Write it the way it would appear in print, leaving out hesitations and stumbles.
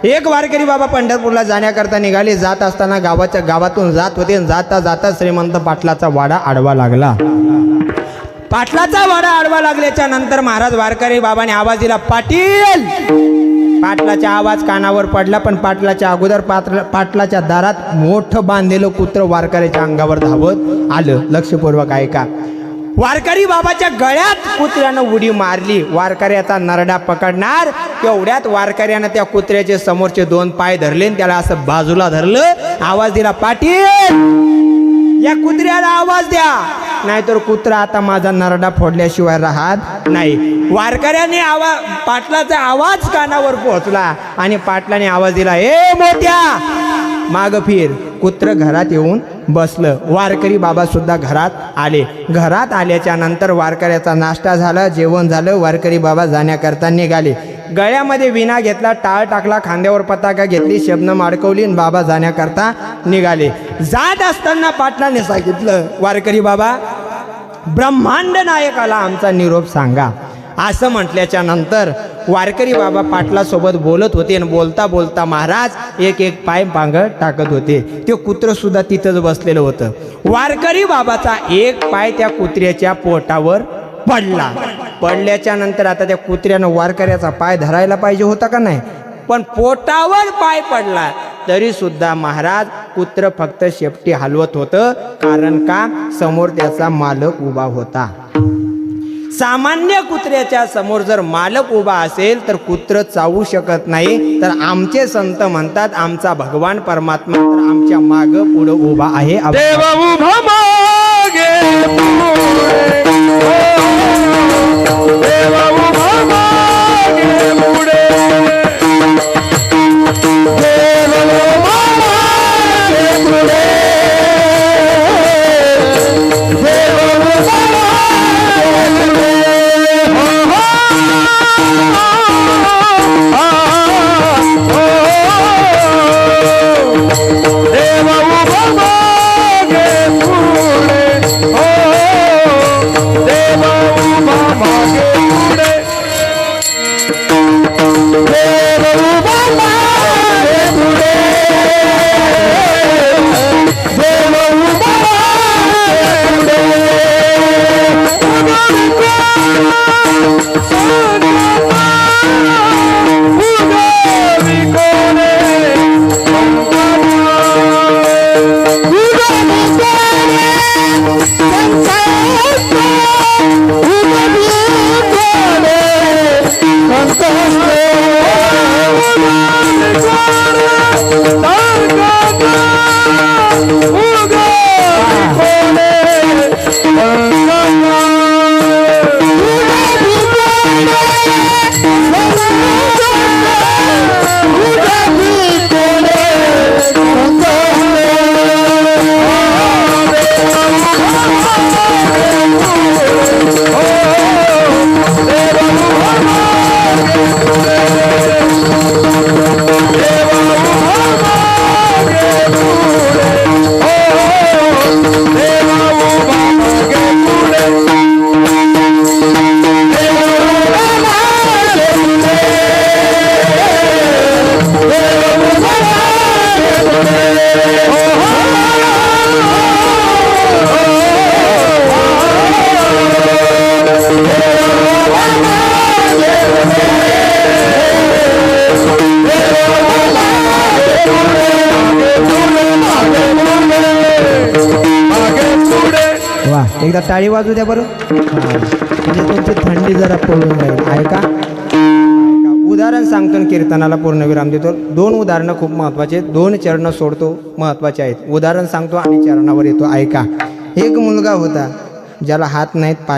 एक वारकरी बाबा पंढरपूरला जाण्याकरता निघाले. जात असताना गावातून जात होते. जाता जाता श्रीमंत पाटलाचा वाडा आडवा लागला. पाटलाचा वाडा आडवा लागल्याच्या नंतर महाराज वारकरी बाबाने आवाज दिला, पाटील. पाटलाचा आवाज कानावर पडला, पण पाटलाच्या अगोदर पाटलाच्या दारात मोठं बांधलेलं कुत्र वारकऱ्याच्या अंगावर धावत आलं. लक्षपूर्वक ऐका. वारकरी बाबाच्या गळ्यात कुत्र्यानं उडी मारली. वारकऱ्याचा नरडा पकडणार तेवढ्यात वारकऱ्यानं त्या कुत्र्याचे समोरचे दोन पाय धरले आणि त्याला असं बाजूला धरलं. आवाज दिला, पाटील या कुत्र्याला आवाज द्या, नाहीतर कुत्रा आता माझा नरडा फोडल्याशिवाय राहत नाही. वारकऱ्याने पाटलाचा आवाज कानावर पोहोचला आणि पाटलाने आवाज दिला, ए मोठ्या माग फिर. कुत्र घरात येऊन बसलं. वारकरी बाबा सुद्धा घरात आले. घरात आल्याच्या नंतर वारकऱ्याचा नाश्ता झाला, जेवण झालं. वारकरी बाबा जाण्याकरता निघाले. गळ्यामध्ये विणा घेतला, टाळ टाकला, खांद्यावर पताका घेतली, शबनम अडकवली आणि बाबा जाण्याकरता निघाले. जात असताना पाटलाने सांगितलं, वारकरी बाबा ब्रह्मांड नायकाला आमचा निरोप सांगा. असं म्हटल्याच्या नंतर वारकरी बाबा पाटलासोबत बोलत होते आणि बोलता बोलता महाराज एक एक पाय पांगळ टाकत होते. ते कुत्र सुद्धा तिथंच बसलेलं होतं. वारकरी बाबाचा एक पाय त्या कुत्र्याच्या पोटावर पडला. पडल्याच्या नंतर आता त्या कुत्र्यानं वारकऱ्याचा पाय धरायला पाहिजे होता का नाही, पण पोटावर पाय पडला तरी सुद्धा महाराज कुत्र फक्त शेपटी हलवत होतं. कारण का, समोर त्याचा मालक उभा होता. सामान्य कुत्र्याच्या समोर जर मालक उभा असेल तर कुत्र चावू शकत नाही. तर आमचे संत म्हणतात, आमचा भगवान परमात्मा तर आमच्या माग पुढे उभा आहे. देव उभा मागे पुढे, देव उभा मागे पुढे, देव उभा मागे पुढे, देव उभा एकदा टाळी वाजू द्या बरं. म्हणजे तुमची थंडी जरा पळून जाईल. ऐका. उदाहरण सांगतो कीर्तनाला पूर्णविराम देतो. दोन उदाहरणं खूप महत्त्वाचे, दोन चरण सोडतो महत्त्वाचे आहेत. उदाहरण सांगतो आणि चरणावर येतो. ऐका. एक मुलगा होता ज्याला हात नाहीत, पाय